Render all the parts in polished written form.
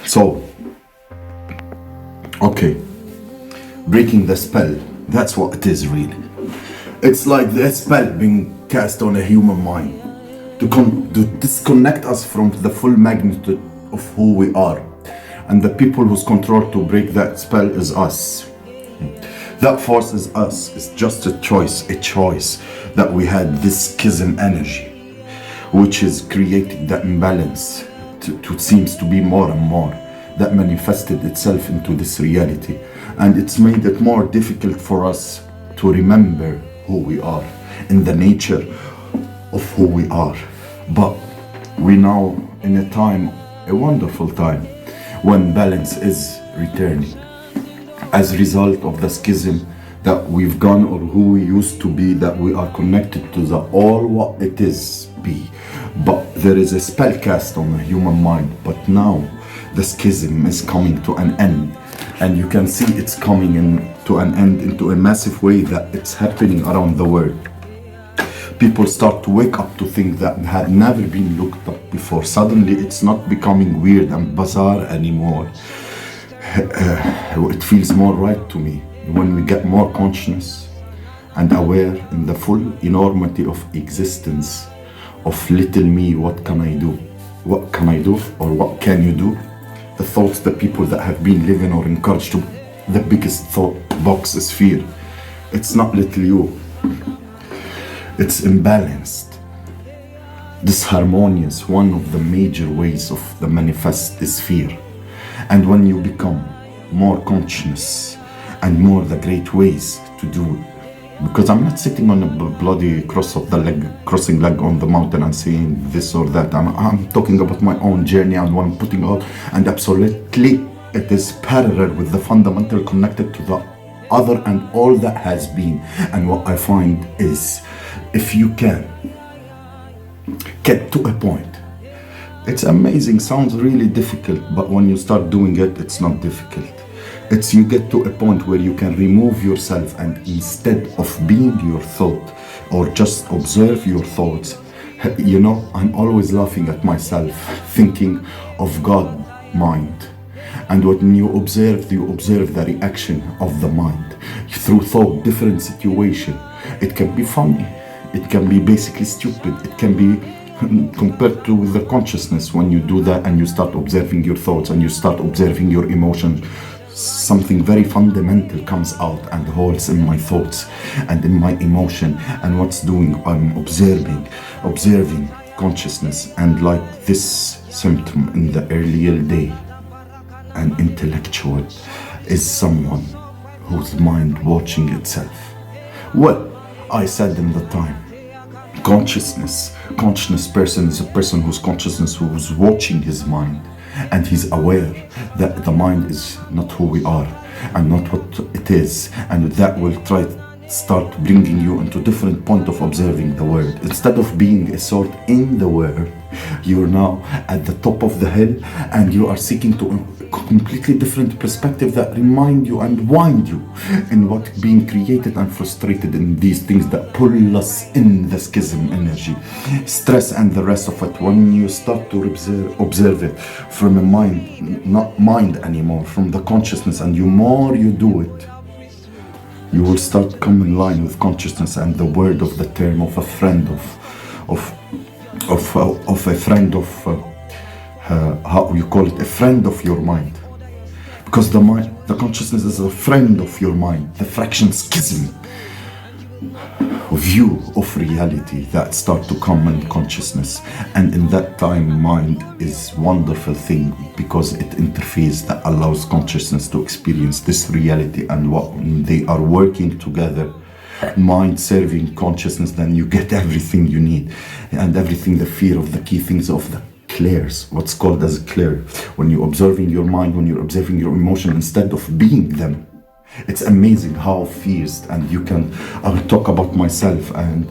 So, okay, breaking the spell, that's what it is really. It's like the spell being cast on a human mind to disconnect us from the full magnitude of who we are. And the people whose control to break that spell is us. That force is us. It's just a choice that we had this schism energy, which is creating that imbalance to seems to be more and more that manifested itself into this reality. And it's made it more difficult for us to remember who we are in the nature of who we are. But we now in a time, a wonderful time, when balance is returning as a result of the schism that we've gone, or who we used to be, that we are connected to the all what it is be. But there is a spell cast on the human mind, but now the schism is coming to an end, and you can see it's coming to an end into a massive way that it's happening around the world. People start to wake up to things that had never been looked up before. Suddenly it's not becoming weird and bizarre anymore. It feels more right to me when we get more conscious and aware in the full enormity of existence of little me. What can I do? What can I do? Or what can you do? The thoughts, the people that have been living or encouraged to, the biggest thought box is fear. It's not little you. It's imbalanced. Disharmonious, one of the major ways of the manifest is fear. And when you become more conscious and more the great ways to do it, because I'm not sitting on a bloody crossing leg on the mountain and saying this or that. I'm talking about my own journey and what I'm putting out, and absolutely it is parallel with the fundamental connected to the other and all that has been. And what I find is, if you can get to a point, it's amazing, sounds really difficult, but when you start doing it, it's not difficult. It's you get to a point where you can remove yourself, and instead of being your thought or just observe your thoughts, you know, I'm always laughing at myself thinking of God mind. And when you observe the reaction of the mind through thought, different situation. It can be funny, it can be basically stupid, it can be compared to the consciousness. When you do that and you start observing your thoughts and you start observing your emotions, something very fundamental comes out and holds in my thoughts and in my emotion. And what's doing, I'm observing consciousness. And like this symptom in the earlier day, an intellectual is someone whose mind watching itself. Well, I said in the time, conscious person is a person whose consciousness who's watching his mind, and he's aware that the mind is not who we are and not what it is, and that will start bringing you into different point of observing the world. Instead of being a sword in the world, you're now at the top of the hill, and you are seeking to a completely different perspective that remind you and wind you in what being created and frustrated in these things that pull us in the schism energy, stress and the rest of it. When you start to observe it from a mind, not mind anymore, from the consciousness, and more you do it, you will start come in line with consciousness and the word of the term of a friend how you call it, a friend of your mind. Because the mind, the consciousness is a friend of your mind, the fraction schism view of reality that start to come in consciousness. And in that time, mind is wonderful thing, because it interfaces that allows consciousness to experience this reality. And what they are working together, mind serving consciousness, then you get everything you need, and everything, the fear of the key things of the clears, what's called as clear. When you're observing your mind, when you're observing your emotion instead of being them, it's amazing how fears, and you can, I'll talk about myself, and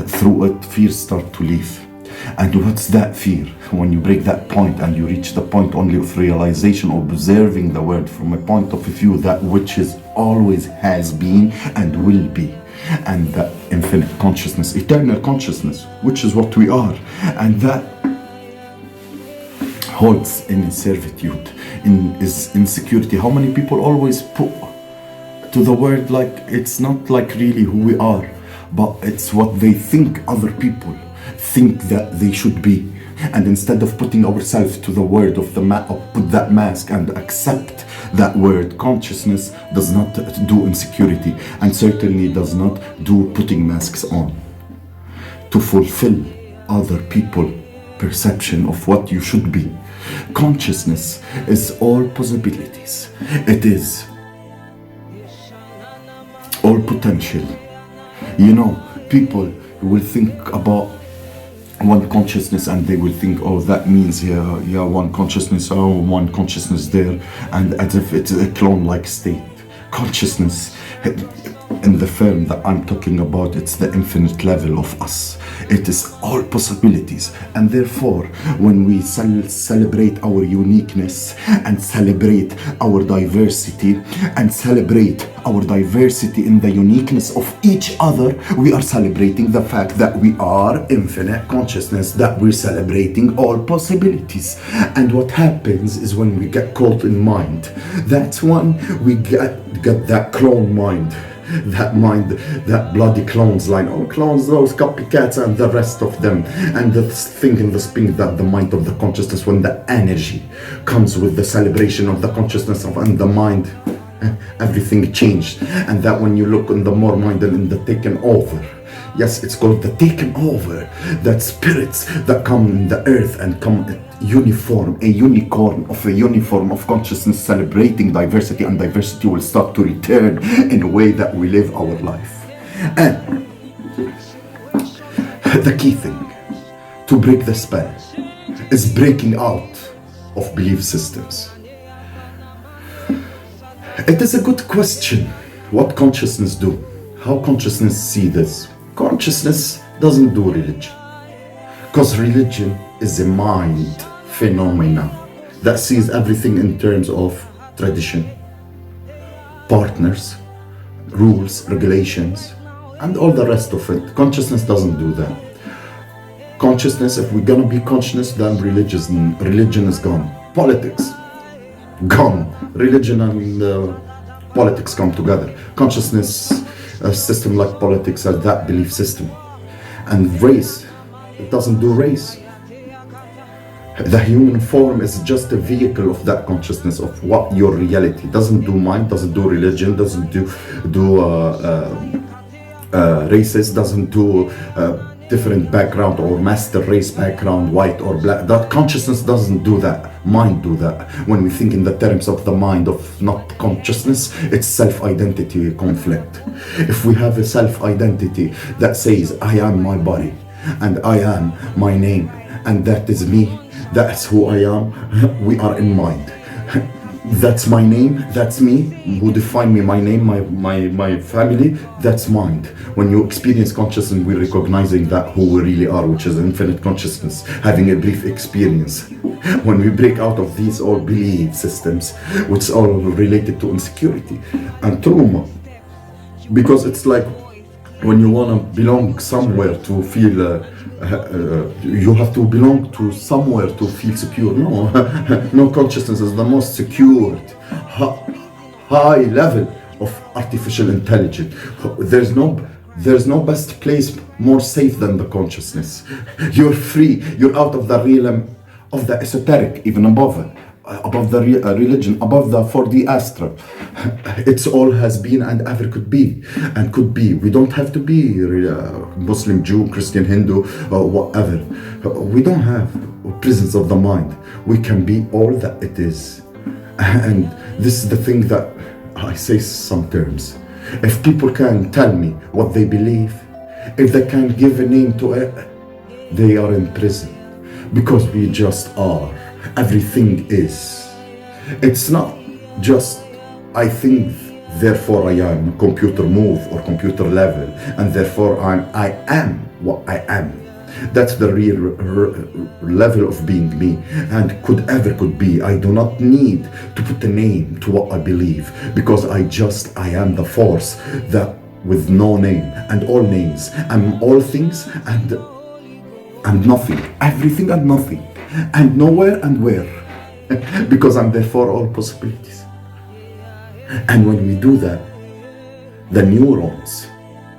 through it fears start to leave. And what's that fear? When you break that point and you reach the point only of realization, observing the world from a point of view that which is always has been and will be, and that infinite consciousness, eternal consciousness, which is what we are. And that holds in servitude, is insecurity. How many people always put to the word like it's not like really who we are, but it's what they think other people think that they should be. And instead of putting ourselves to the word of put that mask and accept that word, consciousness does not do insecurity, and certainly does not do putting masks on to fulfill other people perception of what you should be. Consciousness is all possibilities. It is all potential. You know, people will think about one consciousness and they will think, oh, that means yeah, one consciousness, oh, one consciousness there, and as if it's a clone-like state. Consciousness, in the film that I'm talking about, it's the infinite level of us. It is all possibilities, and therefore when we celebrate our uniqueness and celebrate our diversity and celebrate our diversity in the uniqueness of each other, we are celebrating the fact that we are infinite consciousness, that we're celebrating all possibilities. And what happens is when we get caught in mind, that's when we get that clone mind. That mind, that bloody clones line, oh, clones, those copycats and the rest of them, and the thing and the spin that the mind of the consciousness, when the energy comes with the celebration of the consciousness of and the mind, everything changed. And that when you look in the more mind and in the taken over, yes, it's called the taken over, that spirits that come in the earth and come uniform, a unicorn of a uniform of consciousness celebrating diversity, and diversity will start to return in a way that we live our life. And the key thing to break the spell is breaking out of belief systems. It is a good question. What consciousness do? How consciousness see this? Consciousness doesn't do religion, because religion is a mind phenomena that sees everything in terms of tradition, partners, rules, regulations, and all the rest of it. Consciousness doesn't do that. Consciousnness, if we're gonna be conscious, then religion is gone. Politics, gone. Religion and politics come together. Consciousness, a system like politics, has that belief system. And race, it doesn't do race. The human form is just a vehicle of that consciousness of what your reality. Doesn't do mind, doesn't do religion, doesn't do races, doesn't do different background or master race background, white or black. That consciousness doesn't do that. Mind do that. When we think in the terms of the mind of not consciousness, it's self-identity conflict. If we have a self-identity that says I am my body and I am my name and that is me, that's who I am, we are in mind. That's my name, that's me, who define me, my name, my family, that's mind. When you experience consciousness, we're recognizing that who we really are, which is infinite consciousness, having a brief experience. When we break out of these all belief systems, which are all related to insecurity and trauma, because it's like when you want to belong somewhere to feel you have to belong to somewhere to feel secure. No, no, consciousness is the most secured, high level of artificial intelligence. There's no best place more safe than the consciousness. You're free. You're out of the realm of the esoteric, even above it. Above the religion, above the 4D astral. It's all has been and ever could be and could be. We don't have to be Muslim, Jew, Christian, Hindu, whatever. We don't have prisons of the mind. We can be all that it is. And this is the thing that I say some terms. If people can tell me what they believe, if they can give a name to it, they are in prison. Because we just are. Everything is. It's not just I think, therefore I am, computer move or computer level, and therefore I am what I am. That's the real level of being me, and could be. I do not need to put a name to what I believe, because I am the force that with no name and all names. I'm all things and nothing, everything and nothing. and nowhere and where. Because I'm there for all possibilities. And when we do that, the neurons,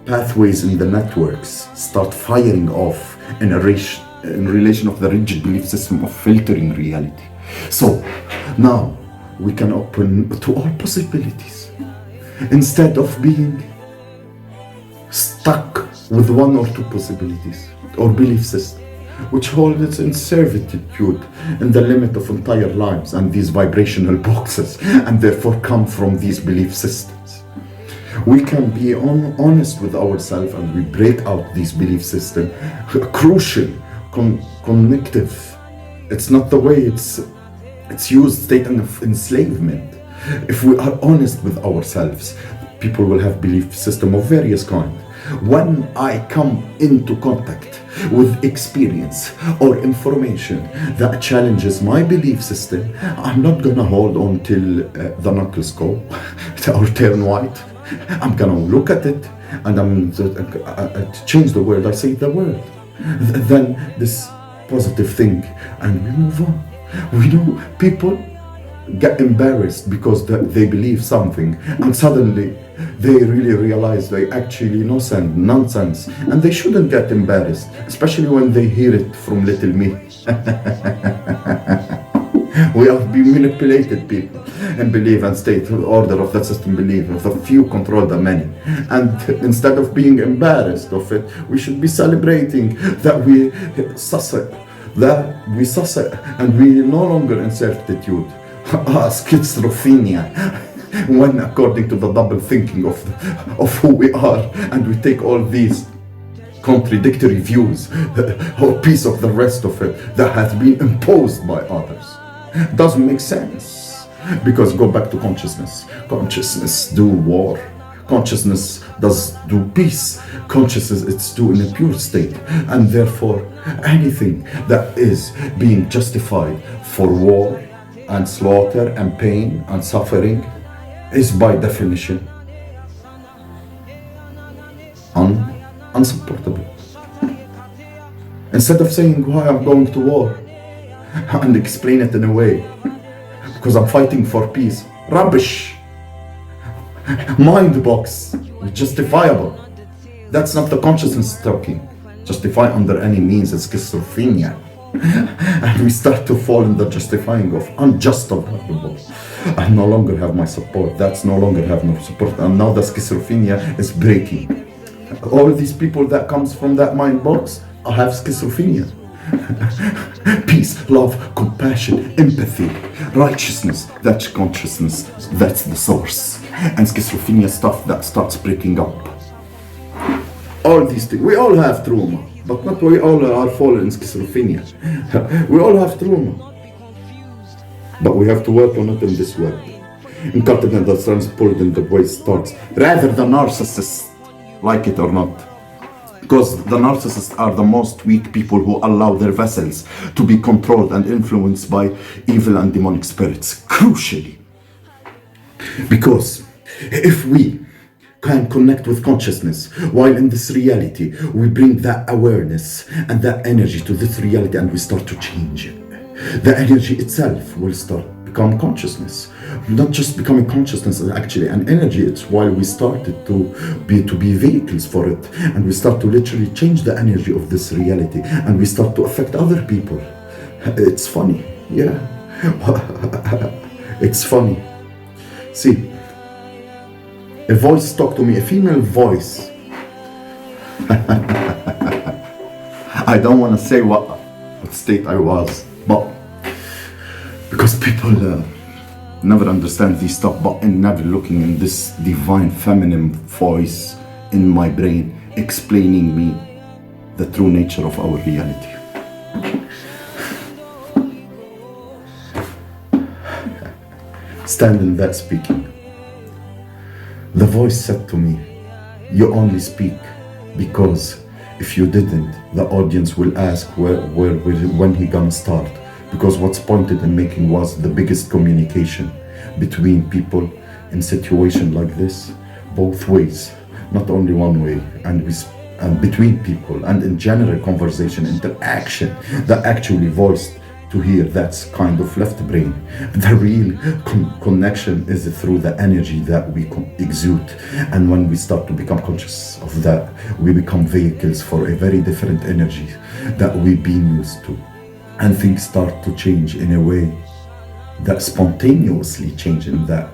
pathways in the networks start firing off in relation of the rigid belief system of filtering reality. So now we can open to all possibilities instead of being stuck with one or two possibilities or belief system, which hold its in servitude in the limit of entire lives and these vibrational boxes, and therefore come from these belief systems. We can be honest with ourselves and we break out these belief systems. Crucial, connective. It's not the way it's used, state of enslavement. If we are honest with ourselves, people will have belief system of various kinds. When I come into contact with experience or information that challenges my belief system, I'm not gonna hold on till the knuckles go or turn white. I'm gonna look at it and I'm to change the word. I say the word, then this positive thing, and we move on. We know people get embarrassed because they believe something, and suddenly they really realize they actually nonsense, and they shouldn't get embarrassed, especially when they hear it from little me. We are being manipulated people and believe and state the order of the system believe of the few control the many, and instead of being embarrassed of it, we should be celebrating that we suss it, and we no longer in certitude. Schizophrenia, when according to the double thinking of who we are, and we take all these contradictory views or piece of the rest of it that has been imposed by others. Doesn't make sense, because go back to consciousness. Consciousness do war. Consciousness does do peace. Consciousness, it's do in a pure state, and therefore anything that is being justified for war and slaughter and pain and suffering is by definition unsupportable. Instead of saying why I'm going to war and explain it in a way because I'm fighting for peace, rubbish, mind box, justifiable. That's not the consciousness talking. Justify under any means is schizophrenia. And we start to fall in the justifying of unjustifiable. I no longer have my support. That's no longer have no support. And now the schizophrenia is breaking. All these people that comes from that mind box have schizophrenia. Peace, love, compassion, empathy, righteousness, that's consciousness, that's the source. And schizophrenia stuff that starts breaking up. All these things, we all have trauma, but not we all are fallen in schizophrenia. We all have trauma, but we have to work on it in this way. Incontinent that transport in the way it starts, rather the narcissists, like it or not. Because the narcissists are the most weak people who allow their vessels to be controlled and influenced by evil and demonic spirits, crucially. Because if we can connect with consciousness while in this reality, we bring that awareness and that energy to this reality and we start to change it. The energy itself will start become consciousness, not just becoming consciousness, actually an energy. It's while we started to be vehicles for it, and we start to literally change the energy of this reality, and we start to affect other people. It's funny, yeah. It's funny. See, a voice talked to me, a female voice. I don't want to say what state I was, but because people never understand this stuff, but in never looking in this divine feminine voice in my brain explaining me the true nature of our reality. Standing there speaking, the voice said to me, you only speak because if you didn't, the audience will ask when he gonna start. Because what's pointed in making was the biggest communication between people in situation like this, both ways, not only one way, and between people, and in general conversation, interaction that actually voiced to here, that's kind of left brain. The real connection is through the energy that we exude. And when we start to become conscious of that, we become vehicles for a very different energy that we've been used to. And things start to change in a way that spontaneously change in that.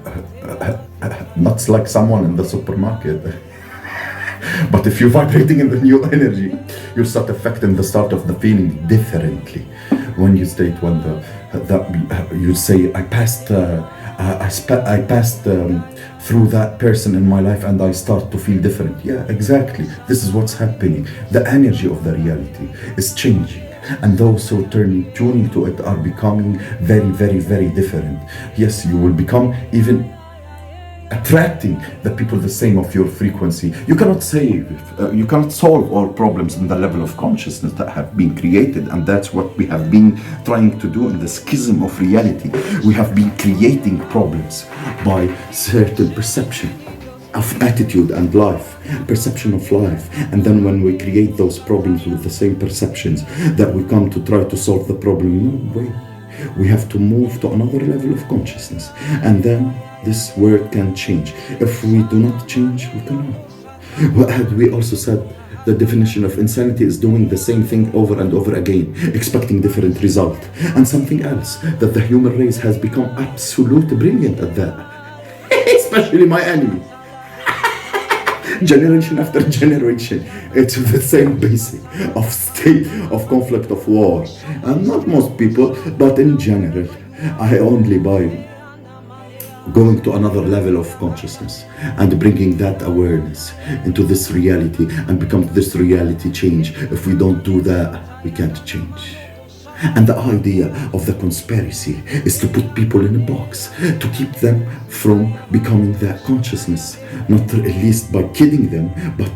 Not like someone in the supermarket. But if you're vibrating in the new energy, you start affecting the start of the feeling differently. When you state you say, I passed through that person in my life and I start to feel different. Yeah, exactly. This is what's happening. The energy of the reality is changing. And those who tuning to it are becoming very, very, very different. Yes, you will become even attracting the people the same of your frequency. You cannot you cannot solve all problems in the level of consciousness that have been created, and that's what we have been trying to do in the schism of reality. We have been creating problems by certain perception of attitude and life, perception of life, and then when we create those problems with the same perceptions that we come to try to solve the problem, no way. We have to move to another level of consciousness, and then this world can change. If we do not change, we cannot. Well, we also said the definition of insanity is doing the same thing over and over again, expecting different result. And something else, that the human race has become absolutely brilliant at that. Especially my enemy. Generation after generation, it's the same basic of state of conflict, of war. And not most people, but in general, I only by going to another level of consciousness and bringing that awareness into this reality and become this reality change. If we don't do that, we can't change. And the idea of the conspiracy is to put people in a box, to keep them from becoming that consciousness, not at least by kidding them, but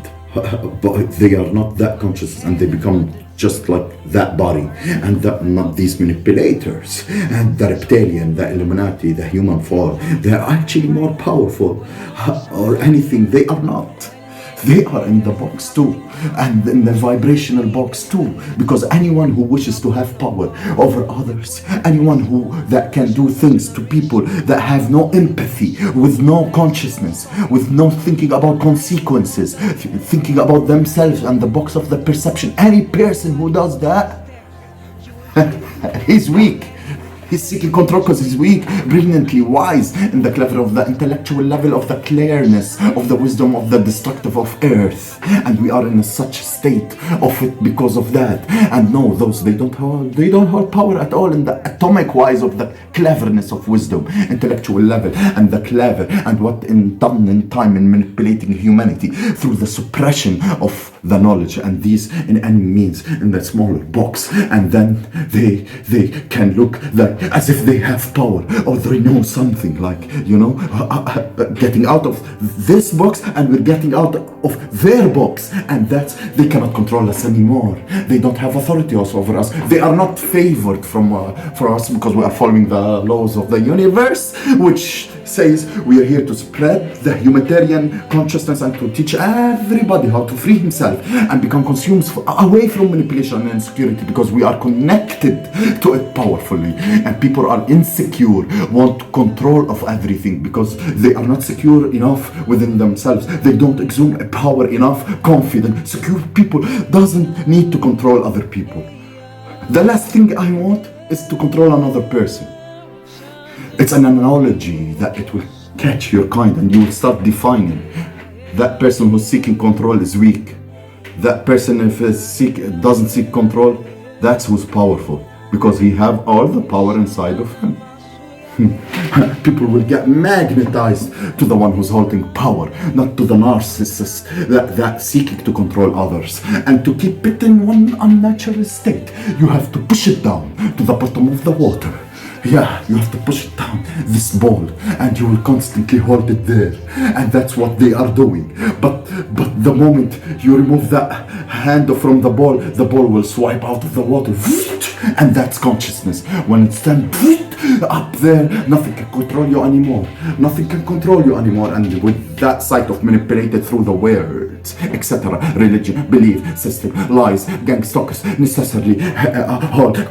they are not that conscious and they become just like that body, and not these manipulators and the reptilian, the Illuminati, the human form. They are actually more powerful or anything. They are not. They are in the box too, and in the vibrational box too, because anyone who wishes to have power over others, anyone that can do things to people that have no empathy, with no consciousness, with no thinking about consequences, thinking about themselves and the box of the perception, any person who does that, he's weak. He's seeking control because he's weak, brilliantly wise in the clever of the intellectual level of the clearness, of the wisdom of the destructive of earth. And we are in such a state of it because of that. And no, those, they don't hold power at all in the atomic wise of the cleverness of wisdom, intellectual level, and the clever, and what done in time in manipulating humanity through the suppression of the knowledge, and these in any means in the smaller box. And then they can look like as if they have power, or they know something, like, getting out of this box and we're getting out of their box, and that's, they cannot control us anymore. They don't have authority over us. They are not favored for us because we are following the laws of the universe, which says we are here to spread the humanitarian consciousness and to teach everybody how to free himself and become consumed away from manipulation and insecurity, because we are connected to it powerfully. And people are insecure, want control of everything because they are not secure enough within themselves. They don't exude a power enough, confident. Secure people doesn't need to control other people. The last thing I want is to control another person. It's an analogy that it will catch your kind, and you will start defining that person who's seeking control is weak. That person, if doesn't seek control, that's who's powerful, because he have all the power inside of him. People will get magnetized to the one who's holding power, not to the narcissist that seeking to control others. And to keep it in one unnatural state, you have to push it down to the bottom of the water. Yeah, you have to push it down, this ball, and you will constantly hold it there. And that's what they are doing. But the moment you remove that hand from the ball will swipe out of the water. And that's consciousness. When it's done, up there, nothing can control you anymore. Nothing can control you anymore. And with that side of manipulated through the words, etc., religion, belief, system, lies, gang stalkers, necessarily,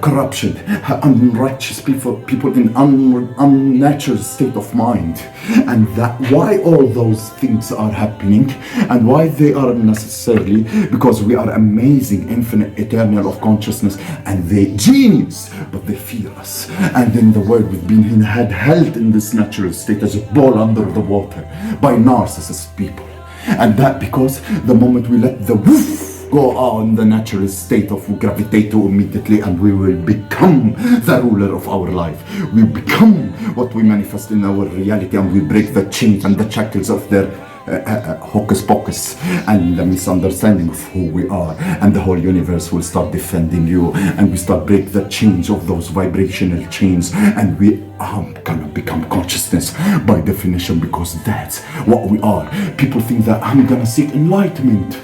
corruption, unrighteous people in unnatural state of mind. And that why all those things are happening and why they are necessarily because we are amazing, infinite, eternal of consciousness, and they genius, but they fear us. And in the world we've been held in this natural state as a ball under the water by narcissist people. And that because the moment we let the woof go on, the natural state of gravitate to immediately, and we will become the ruler of our life. We become what we manifest in our reality, and we break the chains and the shackles of their hocus pocus and the misunderstanding of who we are, and the whole universe will start defending you, and we start break the chains of those vibrational chains, and we are gonna become consciousness by definition, because that's what we are. People think that I'm gonna seek enlightenment.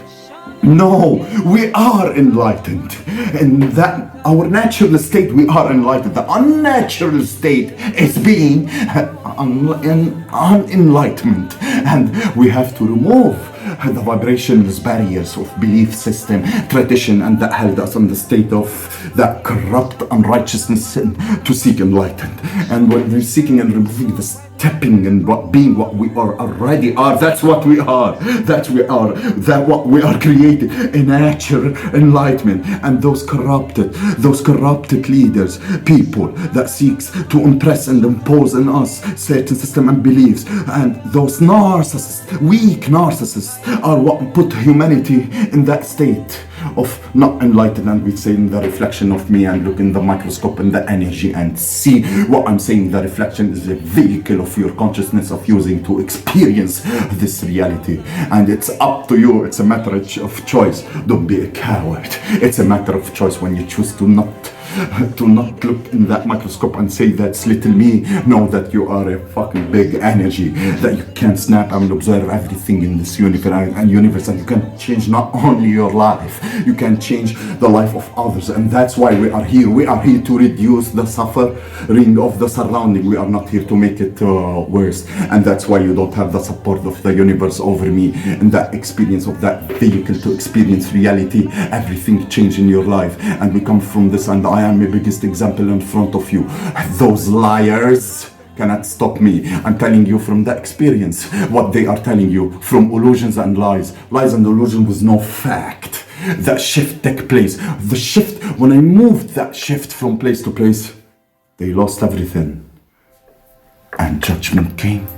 No, we are enlightened. In that our natural state, we are enlightened. The unnatural state is being unenlightenment, and we have to remove the vibrational barriers of belief system, tradition, and that held us in the state of that corrupt unrighteousness to seek enlightenment. And when we're seeking and removing the stepping and being what we are already are, that's what we are. That what we are created in natural enlightenment. And those corrupted leaders, people that seeks to impress and impose on us certain system and beliefs, and those narcissists, weak narcissists, are what put humanity in that state of not enlightened. And we say in the reflection of me, and look in the microscope and the energy and see what I'm saying. The reflection is a vehicle of your consciousness of using to experience this reality, and it's up to you. It's a matter of choice. Don't be a coward. It's a matter of choice when you choose to not look in that microscope and say that's little me. Know that you are a fucking big energy, that you can snap and observe everything in this universe, and you can change not only your life, you can change the life of others. And that's why we are here. We are here to reduce the suffering of the surrounding. We are not here to make it worse. And that's why you don't have the support of the universe over me, and that experience of that vehicle to experience reality. Everything change in your life, and we come from this, and I am the biggest example in front of you. Those liars cannot stop me. I'm telling you from that experience what they are telling you, from illusions and lies and illusion with no fact. That shift took place. The shift, when I moved that shift from place to place, they lost everything, and judgment came.